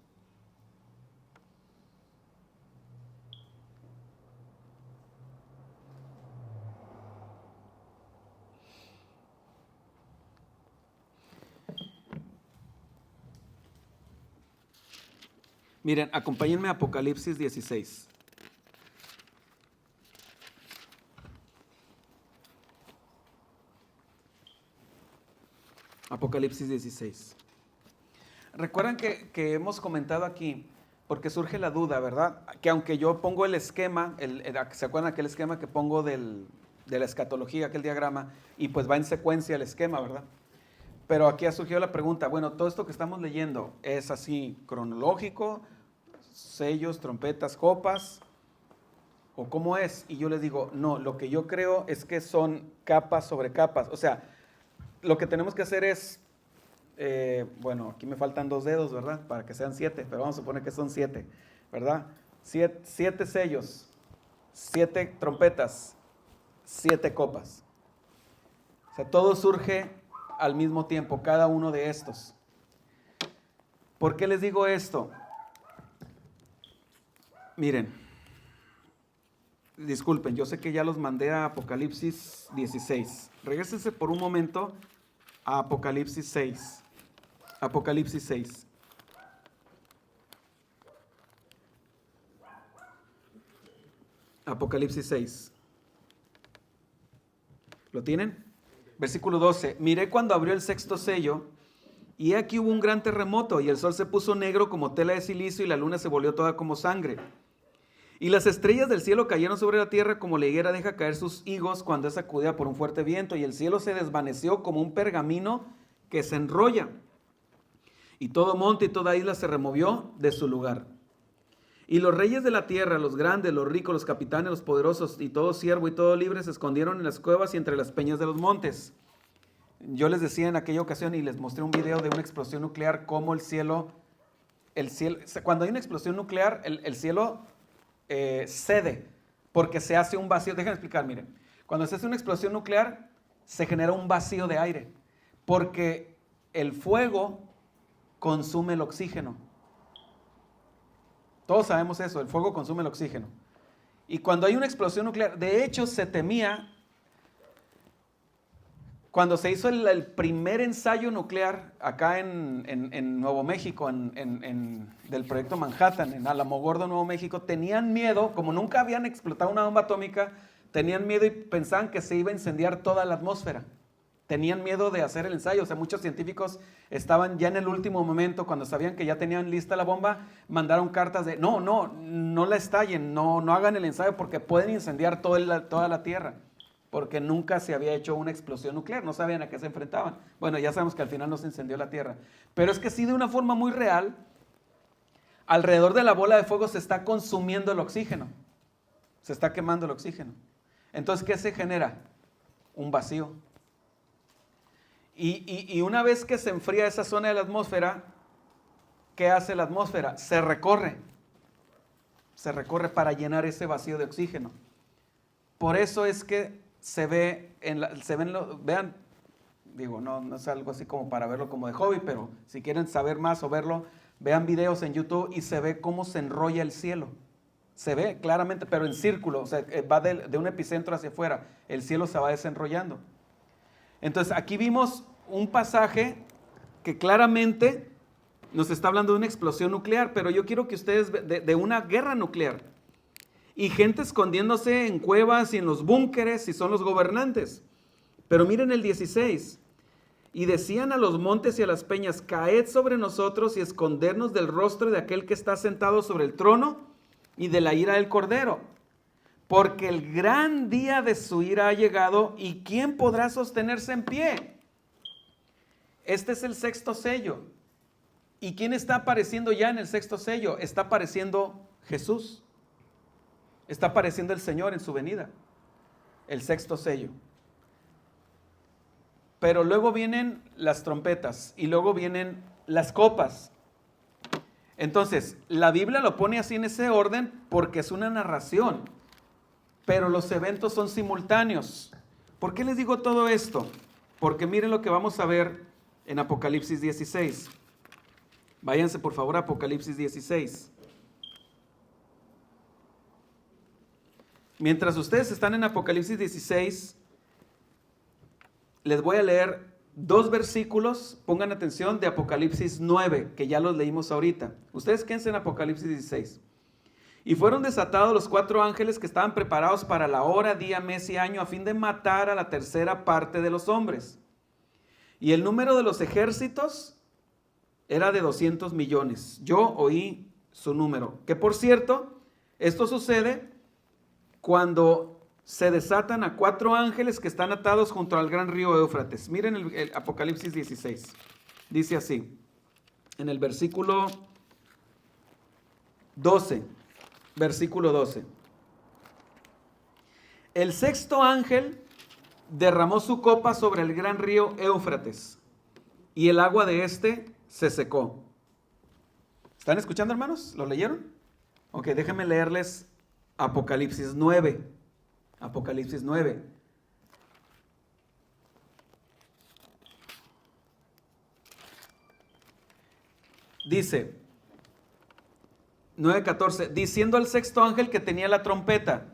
Miren, acompáñenme a Apocalipsis 16. Apocalipsis 16. Recuerdan que hemos comentado aquí, porque surge la duda, ¿verdad? Que aunque yo pongo el esquema, ¿se acuerdan aquel esquema que pongo de la escatología, aquel diagrama? Y pues va en secuencia el esquema, ¿verdad? Pero aquí ha surgido la pregunta, bueno, todo esto que estamos leyendo es así cronológico, sellos, trompetas, copas, ¿o cómo es? Y yo les digo, no, lo que yo creo es que son capas sobre capas. O sea, lo que tenemos que hacer es, bueno, aquí me faltan 2 dedos, ¿verdad? Para que sean 7, pero vamos a suponer que son 7, ¿verdad? 7 sellos, 7 trompetas, 7 copas. O sea, todo surge al mismo tiempo, cada uno de estos. ¿Por qué les digo esto? Miren, disculpen, yo sé que ya los mandé a Apocalipsis 16. Regrésense por un momento a Apocalipsis 6. Apocalipsis 6. Apocalipsis 6. ¿Lo tienen? Versículo 12. Miré cuando abrió el 6º sello, y aquí hubo un gran terremoto, y el sol se puso negro como tela de silicio, y la luna se volvió toda como sangre. Y las estrellas del cielo cayeron sobre la tierra como la higuera deja caer sus higos cuando es sacudida por un fuerte viento, y el cielo se desvaneció como un pergamino que se enrolla. Y todo monte y toda isla se removió de su lugar. Y los reyes de la tierra, los grandes, los ricos, los capitanes, los poderosos, y todo siervo y todo libre se escondieron en las cuevas y entre las peñas de los montes. Yo les decía en aquella ocasión y les mostré un video de una explosión nuclear, cómo el cielo, cuando hay una explosión nuclear, el cielo cede, porque se hace un vacío. Déjenme explicar, miren. Cuando se hace una explosión nuclear, se genera un vacío de aire, porque el fuego consume el oxígeno. Todos sabemos eso, el fuego consume el oxígeno. Y cuando hay una explosión nuclear, de hecho se temía, cuando se hizo el primer ensayo nuclear acá en Nuevo México, del proyecto Manhattan, en Alamogordo, Nuevo México, tenían miedo, como nunca habían explotado una bomba atómica, tenían miedo y pensaban que se iba a incendiar toda la atmósfera. Tenían miedo de hacer el ensayo. O sea, muchos científicos estaban ya en el último momento, cuando sabían que ya tenían lista la bomba, mandaron cartas de no la estallen, no hagan el ensayo porque pueden incendiar toda la Tierra. porque nunca se había hecho una explosión nuclear, no sabían a qué se enfrentaban. Bueno, ya sabemos que al final no se incendió la Tierra, pero es que sí, de una forma muy real, alrededor de la bola de fuego se está consumiendo el oxígeno, se está quemando el oxígeno. Entonces, ¿qué se genera? Un vacío. Y una vez que se enfría esa zona de la atmósfera, ¿qué hace la atmósfera? Se recorre para llenar ese vacío de oxígeno. Por eso es que vean, digo, no es algo así como para verlo como de hobby, pero si quieren saber más o verlo, vean videos en YouTube y se ve cómo se enrolla el cielo. Se ve claramente, pero en círculo, o sea, va de un epicentro hacia afuera, el cielo se va desenrollando. Entonces, aquí vimos un pasaje que claramente nos está hablando de una explosión nuclear, pero yo quiero que ustedes de una guerra nuclear. Y gente escondiéndose en cuevas y en los búnkeres y son los gobernantes. Pero miren el 16. Y decían a los montes y a las peñas, caed sobre nosotros y escondernos del rostro de aquel que está sentado sobre el trono y de la ira del Cordero. Porque el gran día de su ira ha llegado y ¿quién podrá sostenerse en pie? Este es el sexto sello. ¿Y quién está apareciendo ya en el sexto sello? Está apareciendo Jesús. Está apareciendo el Señor en su venida. El sexto sello. Pero luego vienen las trompetas y luego vienen las copas. Entonces, la Biblia lo pone así en ese orden porque es una narración. Pero los eventos son simultáneos. ¿Por qué les digo todo esto? Porque miren lo que vamos a ver en Apocalipsis 16. Váyanse por favor a Apocalipsis 16. Mientras ustedes están en Apocalipsis 16, les voy a leer 2 versículos, pongan atención, de Apocalipsis 9, que ya los leímos ahorita. Ustedes quédense en Apocalipsis 16. Y fueron desatados los 4 ángeles que estaban preparados para la hora, día, mes y año, a fin de matar a la tercera parte de los hombres. Y el número de los ejércitos era de 200 millones. Yo oí su número. Que por cierto, esto sucede cuando se desatan a 4 ángeles que están atados junto al gran río Éufrates. Miren el Apocalipsis 16. Dice así, en el versículo 12. Versículo 12. El sexto ángel derramó su copa sobre el gran río Éufrates, y el agua de este se secó. ¿Están escuchando, hermanos? ¿Lo leyeron? Ok, déjenme leerles Apocalipsis 9. Apocalipsis 9. Dice, 9:14, diciendo al sexto ángel que tenía la trompeta,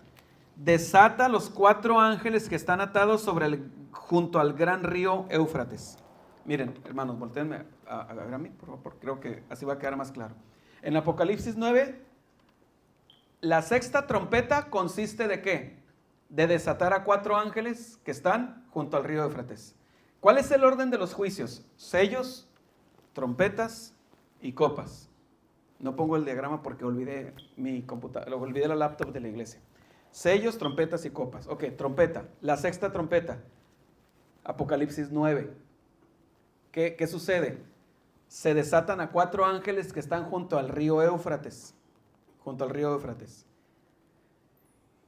desata los 4 ángeles que están atados junto al gran río Éufrates. Miren, hermanos, voltéenme a ver a mí, por favor, creo que así va a quedar más claro. En Apocalipsis 9, la sexta trompeta consiste ¿de qué? De desatar a 4 ángeles que están junto al río Éufrates. ¿Cuál es el orden de los juicios? Sellos, trompetas y copas. No pongo el diagrama porque olvidé mi computadora, olvidé la laptop de la iglesia. Sellos, trompetas y copas. Ok, trompeta, la sexta trompeta. Apocalipsis 9. ¿Qué sucede? Se desatan a 4 ángeles que están junto al río Éufrates. Junto al río Éufrates.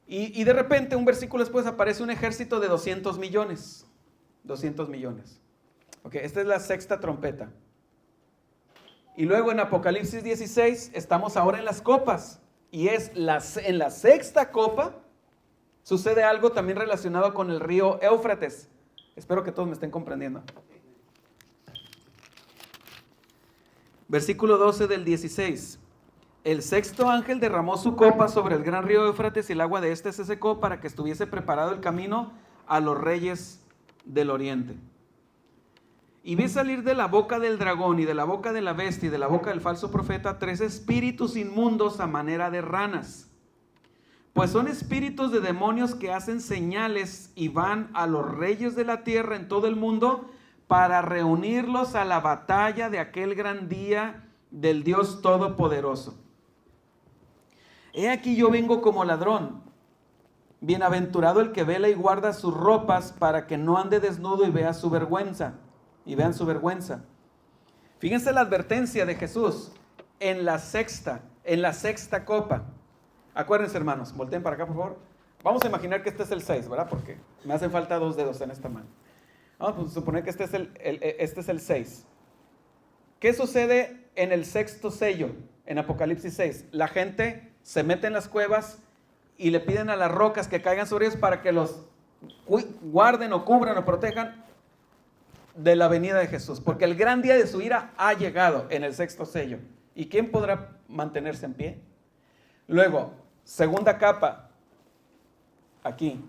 Y de repente, un versículo después, aparece un ejército de 200 millones. 200 millones. Ok, esta es la sexta trompeta. Y luego en Apocalipsis 16, estamos ahora en las copas. Y en la sexta copa, sucede algo también relacionado con el río Éufrates. Espero que todos me estén comprendiendo. Versículo 12 del 16. El sexto ángel derramó su copa sobre el gran río Éufrates y el agua de este se secó para que estuviese preparado el camino a los reyes del oriente. Y vi salir de la boca del dragón y de la boca de la bestia y de la boca del falso profeta 3 espíritus inmundos a manera de ranas. Pues son espíritus de demonios que hacen señales y van a los reyes de la tierra en todo el mundo para reunirlos a la batalla de aquel gran día del Dios Todopoderoso. He aquí yo vengo como ladrón. Bienaventurado el que vela y guarda sus ropas para que no ande desnudo y vea su vergüenza. Y vean su vergüenza. Fíjense la advertencia de Jesús en la sexta copa. Acuérdense, hermanos, volteen para acá, por favor. Vamos a imaginar que este es el 6, ¿verdad? Porque me hacen falta 2 dedos en esta mano. Vamos a suponer que este es el 6. ¿Qué sucede en el sexto sello, en Apocalipsis 6? La gente se mete en las cuevas y le piden a las rocas que caigan sobre ellos para que los guarden o cubran o protejan de la venida de Jesús. Porque el gran día de su ira ha llegado en el sexto sello. ¿Y quién podrá mantenerse en pie? Luego, segunda capa, aquí,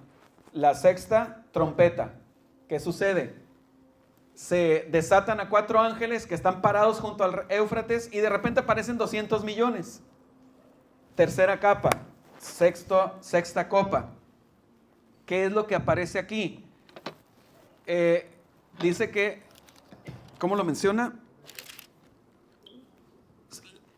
la sexta trompeta. ¿Qué sucede? Se desatan a 4 ángeles que están parados junto al Éufrates y de repente aparecen 200 millones. Tercera capa, sexta copa. ¿Qué es lo que aparece aquí? Dice que, ¿cómo lo menciona?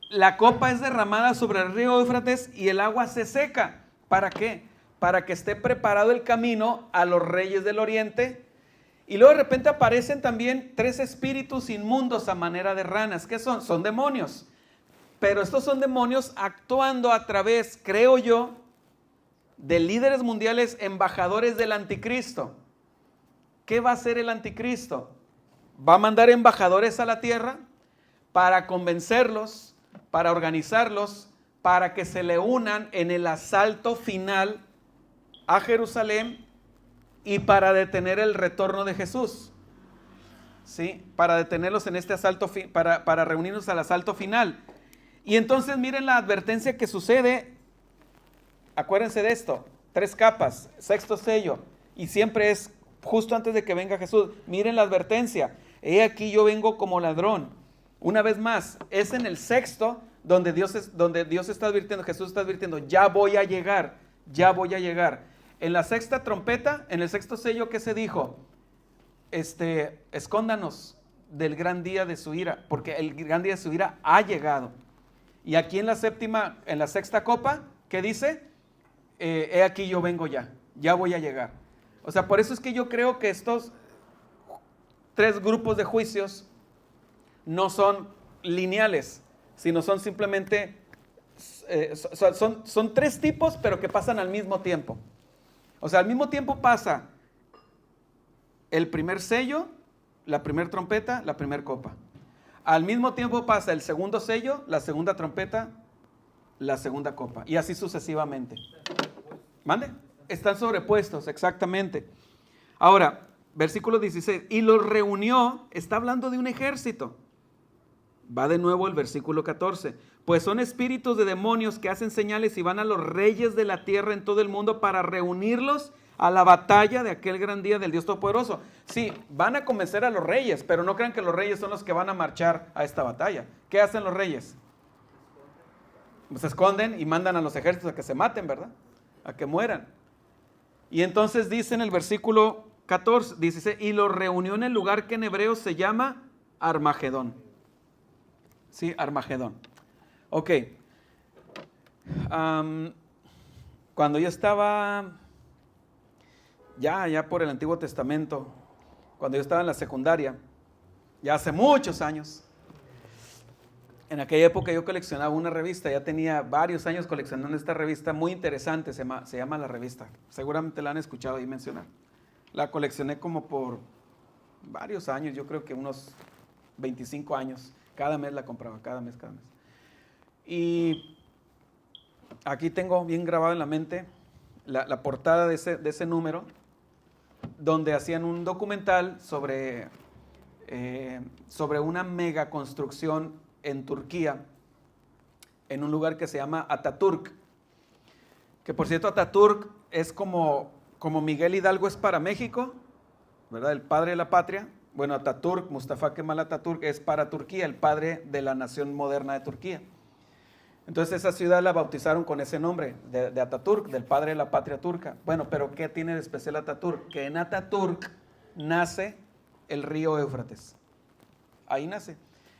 La copa es derramada sobre el río Éufrates y el agua se seca. ¿Para qué? Para que esté preparado el camino a los reyes del oriente. Y luego de repente aparecen también 3 espíritus inmundos a manera de ranas. ¿Qué son? Son demonios. Pero estos son demonios actuando a través, creo yo, de líderes mundiales, embajadores del anticristo. ¿Qué va a hacer el anticristo? Va a mandar embajadores a la tierra para convencerlos, para organizarlos, para que se le unan en el asalto final a Jerusalén y para detener el retorno de Jesús. ¿Sí? Para detenerlos en este asalto, para reunirnos al asalto final. Y entonces miren la advertencia que sucede. Acuérdense de esto, 3 capas, sexto sello, y siempre es justo antes de que venga Jesús. Miren la advertencia, he aquí yo vengo como ladrón. Una vez más, es en el sexto donde Dios está advirtiendo, Jesús está advirtiendo, ya voy a llegar, ya voy a llegar. En la sexta trompeta, en el sexto sello, ¿qué se dijo? Escóndanos del gran día de su ira, porque el gran día de su ira ha llegado. Y aquí en la sexta copa, ¿qué dice? He aquí yo vengo ya voy a llegar. O sea, por eso es que yo creo que estos 3 grupos de juicios no son lineales, sino son simplemente, son 3 tipos, pero que pasan al mismo tiempo. O sea, al mismo tiempo pasa el primer sello, la primera trompeta, la primera copa. Al mismo tiempo pasa el segundo sello, la segunda trompeta, la segunda copa. Y así sucesivamente. ¿Mande? Están sobrepuestos, exactamente. Ahora, versículo 16. Y los reunió, está hablando de un ejército. Va de nuevo el versículo 14. Pues son espíritus de demonios que hacen señales y van a los reyes de la tierra en todo el mundo para reunirlos a la batalla de aquel gran día del Dios Todopoderoso. Sí, van a convencer a los reyes, pero no crean que los reyes son los que van a marchar a esta batalla. ¿Qué hacen los reyes? Se esconden y mandan a los ejércitos a que se maten, ¿verdad? A que mueran. Y entonces dice en el versículo 14, 16, y los reunió en el lugar que en hebreo se llama Armagedón. Sí, Armagedón. Ok. Cuando yo estaba ya por el Antiguo Testamento, cuando yo estaba en la secundaria, ya hace muchos años, en aquella época yo coleccionaba una revista, ya tenía varios años coleccionando esta revista, muy interesante, se llama La Revista, seguramente la han escuchado ahí mencionar. La coleccioné como por varios años, yo creo que unos 25 años, cada mes la compraba, cada mes. Y aquí tengo bien grabado en la mente la portada de ese número, donde hacían un documental sobre una mega construcción en Turquía, en un lugar que se llama Ataturk, que por cierto Ataturk es como Miguel Hidalgo es para México, ¿verdad? El padre de la patria. Bueno, Ataturk, Mustafa Kemal Ataturk es para Turquía, el padre de la nación moderna de Turquía. Entonces esa ciudad la bautizaron con ese nombre, de Ataturk, del padre de la patria turca. Bueno, pero ¿qué tiene de especial Ataturk? Que en Ataturk nace el río Éufrates. Ahí nace.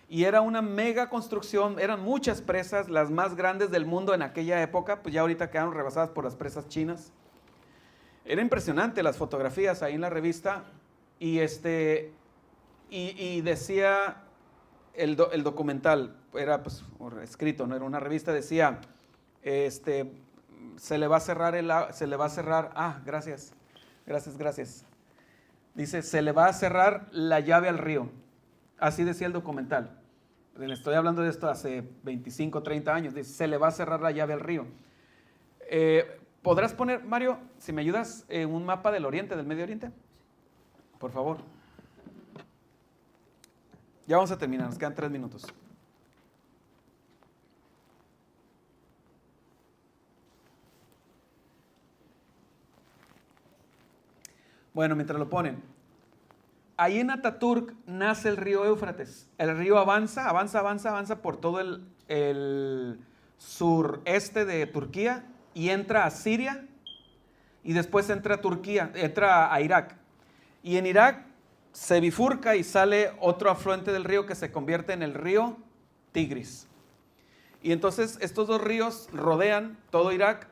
Y era una mega construcción, eran muchas presas, las más grandes del mundo en aquella época, pues ya ahorita quedaron rebasadas por las presas chinas. Era impresionante las fotografías ahí en la revista y y decía el documental, era pues escrito, no era una revista, decía, se le va a cerrar, gracias. Dice, se le va a cerrar la llave al río. Así decía el documental. Le estoy hablando de esto hace 25, 30 años. Dice, se le va a cerrar la llave al río. ¿Podrás poner, Mario, si me ayudas, un mapa del Oriente, del Medio Oriente? Por favor. Ya vamos a terminar, nos quedan 3 minutos. Bueno, mientras lo ponen. Ahí en Ataturk nace el río Éufrates. El río avanza por todo el sureste de Turquía y entra a Siria y después entra a Irak. Y en Irak se bifurca y sale otro afluente del río que se convierte en el río Tigris. Y entonces estos dos ríos rodean todo Irak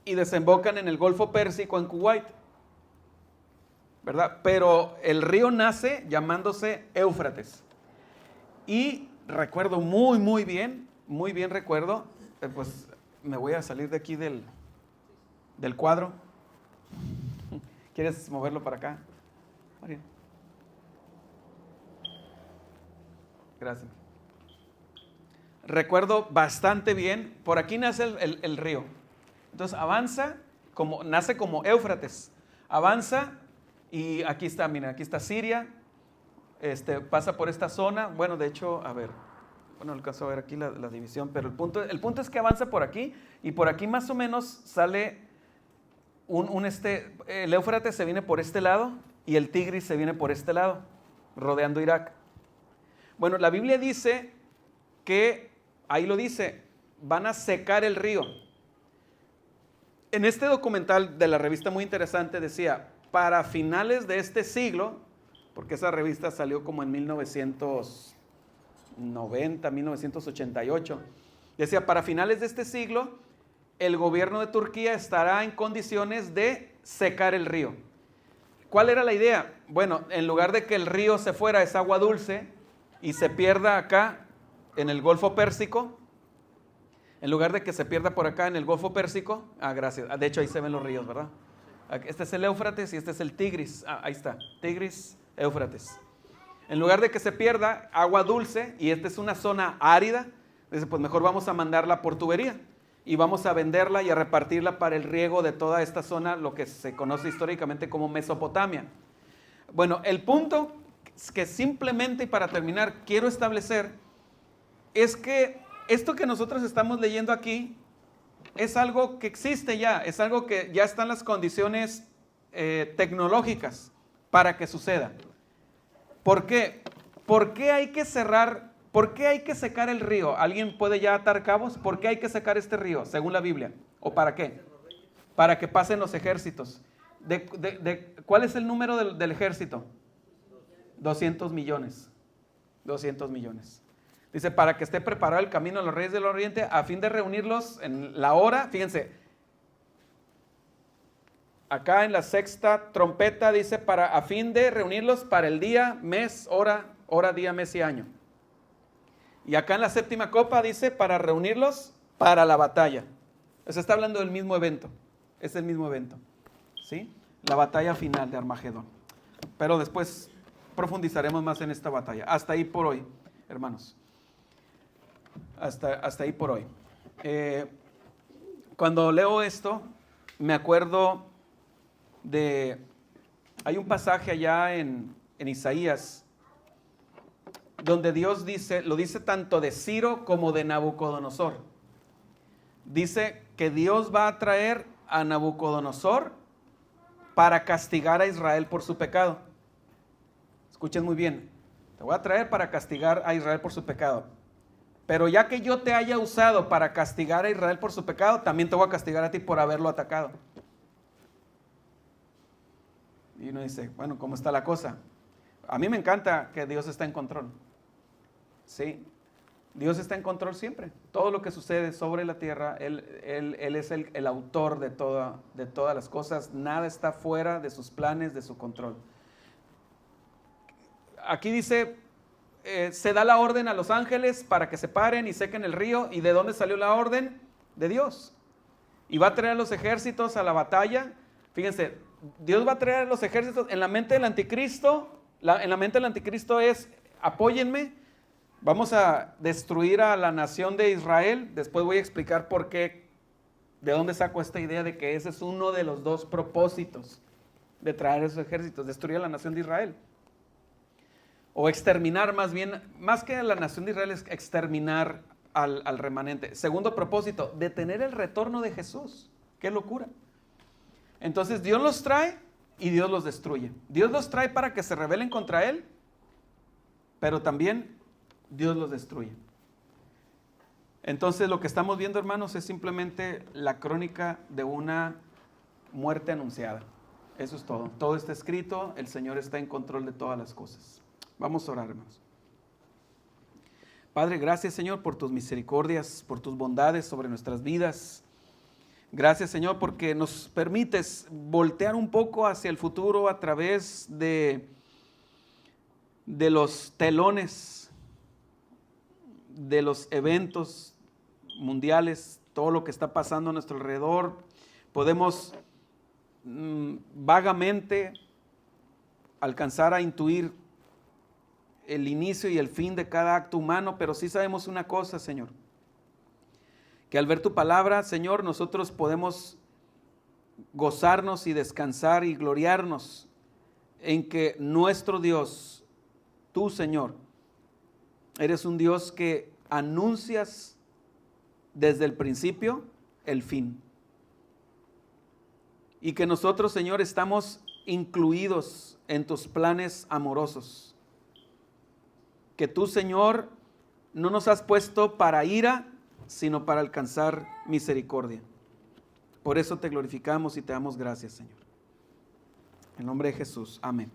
y desembocan en el Golfo Pérsico en Kuwait, ¿verdad? Pero el río nace llamándose Éufrates. Y recuerdo muy bien recuerdo, pues me voy a salir de aquí del cuadro. ¿Quieres moverlo para acá, María? Gracias. Recuerdo bastante bien, por aquí nace el río. Entonces avanza, nace como Éufrates, avanza y aquí está, miren, aquí está Siria, pasa por esta zona, bueno, de hecho, no alcanzo a ver aquí la división, pero el punto es que avanza por aquí y por aquí más o menos sale el Éufrates se viene por este lado y el Tigris se viene por este lado, rodeando Irak. Bueno, la Biblia dice que, ahí lo dice, van a secar el río. En este documental de la revista muy interesante decía, para finales de este siglo, porque esa revista salió como en 1990, 1988, decía, para finales de este siglo, el gobierno de Turquía estará en condiciones de secar el río. ¿Cuál era la idea? Bueno, en lugar de que el río se fuera, es agua dulce, y se pierda acá en el Golfo Pérsico, en lugar de que se pierda por acá en el Golfo Pérsico, gracias, de hecho ahí se ven los ríos, ¿verdad? Este es el Éufrates y este es el Tigris, ahí está, Tigris, Éufrates. En lugar de que se pierda agua dulce, y esta es una zona árida, dice, pues mejor vamos a mandarla por tubería, y vamos a venderla y a repartirla para el riego de toda esta zona, lo que se conoce históricamente como Mesopotamia. Bueno, el punto que simplemente, y para terminar, quiero establecer, es que esto que nosotros estamos leyendo aquí es algo que existe ya, es algo que ya están las condiciones tecnológicas para que suceda. ¿Por qué? ¿Por qué hay que cerrar? ¿Por qué hay que secar el río? ¿Alguien puede ya atar cabos? ¿Por qué hay que secar este río, según la Biblia? ¿O para qué? Para que pasen los ejércitos. ¿Cuál es el número del ejército? 200 millones. 200 millones. Dice, para que esté preparado el camino a los reyes del oriente, a fin de reunirlos en la hora, fíjense, acá en la sexta trompeta dice, a fin de reunirlos para el día, mes, hora, día, mes y año. Y acá en la séptima copa dice, para reunirlos para la batalla. Se está hablando del mismo evento, es el mismo evento, ¿sí? La batalla final de Armagedón. Pero después profundizaremos más en esta batalla. Hasta ahí por hoy, hermanos. Hasta ahí por hoy. Cuando leo esto, me acuerdo hay un pasaje allá en Isaías, donde Dios lo dice tanto de Ciro como de Nabucodonosor. Dice que Dios va a traer a Nabucodonosor para castigar a Israel por su pecado. Escuchen muy bien, te voy a traer para castigar a Israel por su pecado. Pero ya que yo te haya usado para castigar a Israel por su pecado, también te voy a castigar a ti por haberlo atacado. Y uno dice, bueno, ¿cómo está la cosa? A mí me encanta que Dios está en control. ¿Sí? Dios está en control siempre. Todo lo que sucede sobre la tierra, Él es el autor de todas las cosas. Nada está fuera de sus planes, de su control. Aquí dice, se da la orden a los ángeles para que se paren y sequen el río. ¿Y de dónde salió la orden? De Dios. Y va a traer a los ejércitos a la batalla. Fíjense, Dios va a traer a los ejércitos. En la mente del anticristo, es, apóyenme, vamos a destruir a la nación de Israel. Después voy a explicar por qué, de dónde saco esta idea de que ese es uno de los dos propósitos de traer esos ejércitos, destruir a la nación de Israel. O exterminar más que a la nación de Israel, es exterminar al remanente. Segundo propósito, detener el retorno de Jesús. ¡Qué locura! Entonces Dios los trae y Dios los destruye. Dios los trae para que se rebelen contra Él, pero también Dios los destruye. Entonces lo que estamos viendo, hermanos, es simplemente la crónica de una muerte anunciada. Eso es todo. Todo está escrito, el Señor está en control de todas las cosas. Vamos a orar, hermanos. Padre, gracias, Señor, por tus misericordias, por tus bondades sobre nuestras vidas. Gracias, Señor, porque nos permites voltear un poco hacia el futuro a través de los telones, de los eventos mundiales, todo lo que está pasando a nuestro alrededor. Podemos vagamente alcanzar a intuir el inicio y el fin de cada acto humano, pero sí sabemos una cosa, Señor, que al ver tu palabra, Señor, nosotros podemos gozarnos y descansar y gloriarnos en que nuestro Dios, tú, Señor, eres un Dios que anuncias desde el principio el fin. Y que nosotros, Señor, estamos incluidos en tus planes amorosos. Que tú, Señor, no nos has puesto para ira, sino para alcanzar misericordia. Por eso te glorificamos y te damos gracias, Señor. En nombre de Jesús, amén.